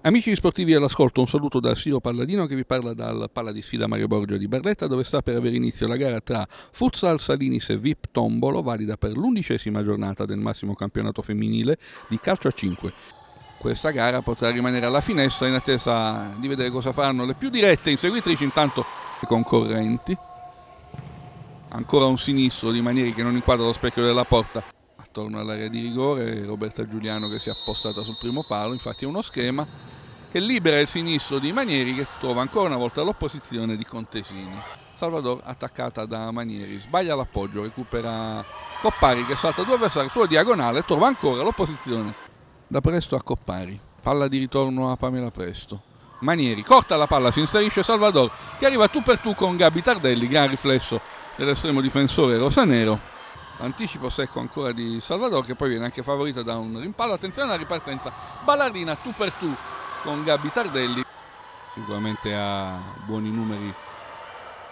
Amici sportivi all'ascolto, un saluto da Siro Palladino che vi parla dal Palla di Sfida Mario Borgia di Barletta, dove sta per avere inizio la gara tra Futsal Salinis e VIP Tombolo, valida per l'11ª giornata del massimo campionato femminile di calcio a 5. Questa gara potrà rimanere alla finestra in attesa di vedere cosa faranno le più dirette inseguitrici, intanto le concorrenti. Ancora un sinistro di Manieri che non inquadra lo specchio della porta attorno all'area di rigore, Roberta Giuliano che si è appostata sul primo palo, infatti è uno schema che libera il sinistro di Manieri, che trova ancora una volta l'opposizione di Contesini. Salvador attaccata da Manieri, sbaglia l'appoggio, recupera Coppari che salta due avversari, sulla diagonale, trova ancora l'opposizione da Presto a Coppari. Palla di ritorno a Pamela Presto. Manieri corta la palla, si inserisce Salvador che arriva tu per tu con Gabi Tardelli, gran riflesso dell'estremo difensore rosanero. Anticipo secco ancora di Salvador che poi viene anche favorita da un rimpallo. Attenzione alla ripartenza, Ballardina tu per tu con Gabi Tardelli, sicuramente ha buoni numeri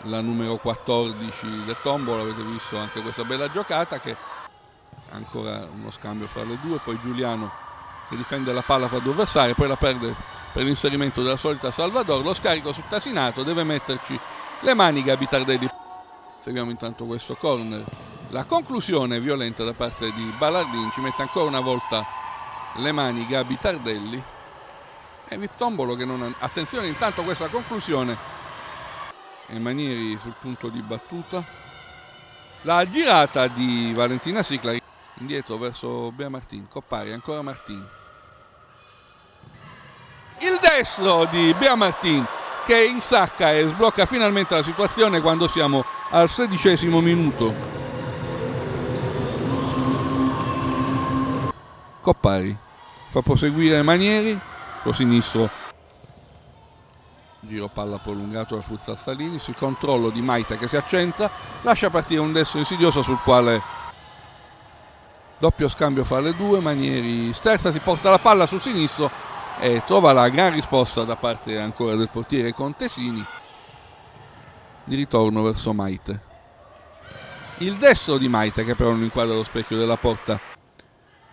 la numero 14 del Tombolo, avete visto anche questa bella giocata, che ancora uno scambio fra le due, poi Giuliano che difende la palla fra due avversari, poi la perde per l'inserimento della solita Salvador, lo scarico su Tasinato, deve metterci le mani Gabi Tardelli. Seguiamo intanto questo corner, la conclusione violenta da parte di Ballardini, ci mette ancora una volta le mani Gabi Tardelli. E VIP Tombolo che non ha... Attenzione intanto questa conclusione. E Manieri sul punto di battuta. La girata di Valentina Siclari. Indietro verso Bea Martin. Coppari, ancora Martin. Il destro di Bea Martin che insacca e sblocca finalmente la situazione quando siamo al 16° minuto. Coppari fa proseguire Manieri. Lo sinistro, giro palla prolungato da Futsal Salinis, il controllo di Maite che si accentra, lascia partire un destro insidioso sul quale doppio scambio fra le due. Manieri sterza, si porta la palla sul sinistro e trova la gran risposta da parte ancora del portiere Contesini. Di ritorno verso Maite, il destro di Maite che però non inquadra lo specchio della porta,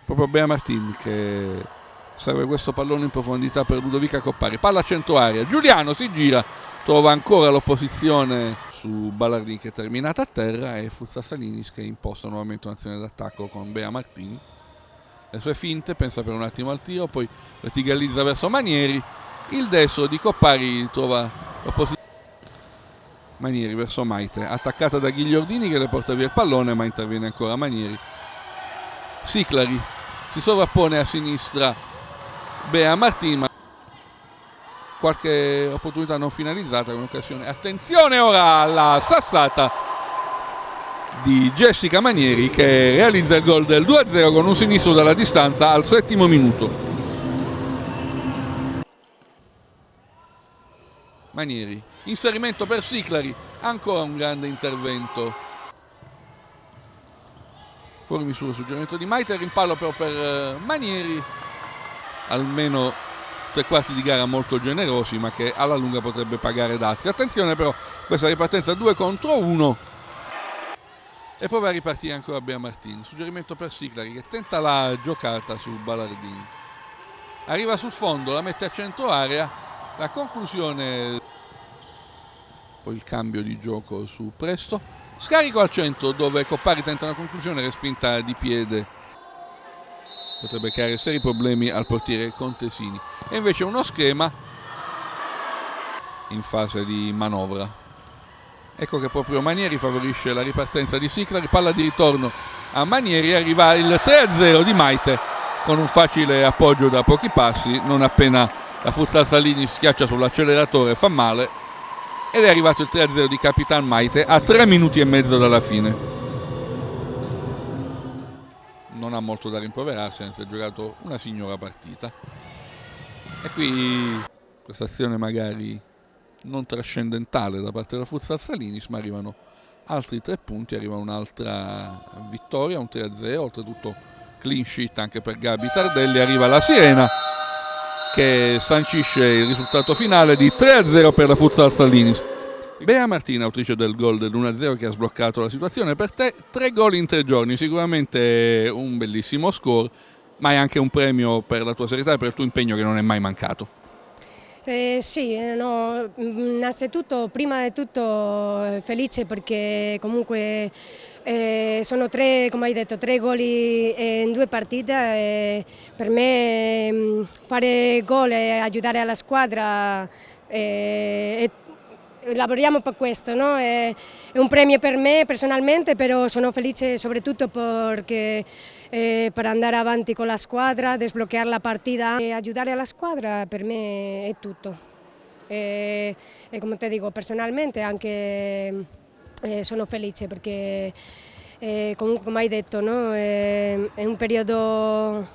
proprio Bea Martin che serve questo pallone in profondità per Ludovica Coppari, palla a centro area, Giuliano si gira, trova ancora l'opposizione su Ballardini che è terminata a terra e Futsal Salinis che imposta nuovamente un'azione d'attacco con Bea Martin. Le sue finte, pensa per un attimo al tiro, poi verticalizza verso Manieri, il destro di Coppari trova l'opposizione. Manieri verso Maite, attaccata da Ghigliordini che le porta via il pallone, ma interviene ancora Manieri. Siclari si sovrappone a sinistra Bea Martin, ma qualche opportunità non finalizzata con occasione. Attenzione ora alla sassata di Jessica Manieri che realizza il gol del 2-0 con un sinistro dalla distanza al 7° minuto. Manieri, inserimento per Siclari, ancora un grande intervento. Fuori misura, suggerimento di Maite, rimpallo però per Manieri. Almeno tre quarti di gara molto generosi, ma che alla lunga potrebbe pagare dazi. Attenzione però, questa ripartenza 2 contro 1 e poi va a ripartire ancora Bea Martin. Suggerimento per Siclari che tenta la giocata su Ballardini, arriva sul fondo, la mette a centro area, la conclusione, poi il cambio di gioco su Presto, scarico al centro dove Coppari tenta una conclusione, respinta di piede, potrebbe creare seri problemi al portiere Contesini. E invece uno schema in fase di manovra. Ecco che proprio Manieri favorisce la ripartenza di Siclari, palla di ritorno a Manieri, arriva il 3-0 di Maite con un facile appoggio da pochi passi, non appena la Futsal Salinis schiaccia sull'acceleratore fa male, ed è arrivato il 3-0 di Capitan Maite a 3 minuti e mezzo dalla fine. Non ha molto da rimproverarsi, anzi ha giocato una signora partita. E qui questa azione magari non trascendentale da parte della Futsal Salinis, ma arrivano altri 3 punti, arriva un'altra vittoria, un 3-0, oltretutto clean sheet anche per Gabi Tardelli, arriva la sirena che sancisce il risultato finale di 3-0 per la Futsal Salinis. Bea Martin, autrice del gol dell'1-0 che ha sbloccato la situazione per te, 3 gol in 3 giorni, sicuramente un bellissimo score, ma è anche un premio per la tua serietà e per il tuo impegno che non è mai mancato. Sì, no, innanzitutto, prima di tutto felice perché comunque sono tre, come hai detto, 3 gol in 2 partite e per me fare gol e aiutare la squadra lavoriamo per questo, no? È un premio per me personalmente, però sono felice soprattutto perché per andare avanti con la squadra, sbloccare la partita e aiutare la squadra per me è tutto. E come ti dico, personalmente anche sono felice perché comunque come hai detto, no? È un periodo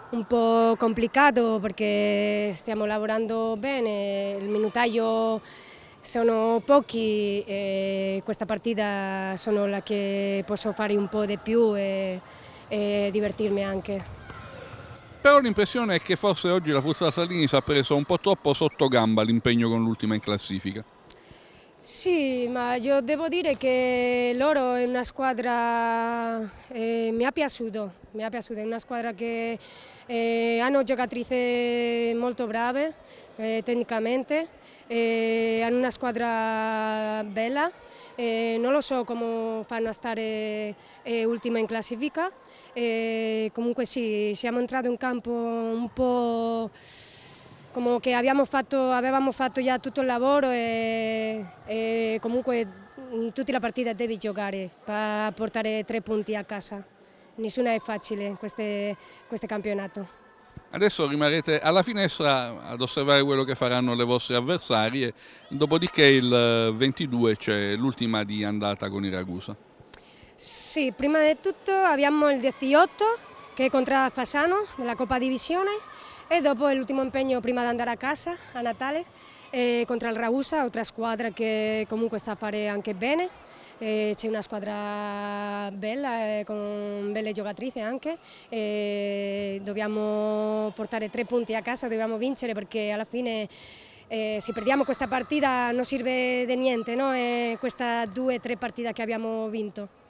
un po' complicato perché stiamo lavorando bene, il minutaggio sono pochi e questa partita sono la che posso fare un po' di più e divertirmi anche. Però l'impressione è che forse oggi la Futsal Salini si è preso un po' troppo sotto gamba l'impegno con l'ultima in classifica. Sì, ma io devo dire che loro è una squadra, mi è piaciuto, è una squadra che hanno giocatrici molto brave tecnicamente, hanno una squadra bella, non lo so come fanno a stare ultima in classifica, comunque sì, siamo entrati in campo un po' come che avevamo fatto già tutto il lavoro e comunque in tutte le partite devi giocare per portare 3 punti a casa. Nessuna è facile in questo campionato. Adesso rimarrete alla finestra ad osservare quello che faranno le vostre avversarie, dopodiché il 22 c'è l'ultima di andata con i Ragusa. Sì, prima di tutto abbiamo il 18 che è contro Fasano nella Coppa Divisione e dopo l'ultimo impegno prima di andare a casa a Natale contro il Ragusa, altra squadra che comunque sta a fare anche bene. C'è una squadra bella con belle giocatrici anche e dobbiamo portare 3 punti a casa, dobbiamo vincere perché alla fine se perdiamo questa partita non serve di niente, no? Queste 2 o 3 partite che abbiamo vinto.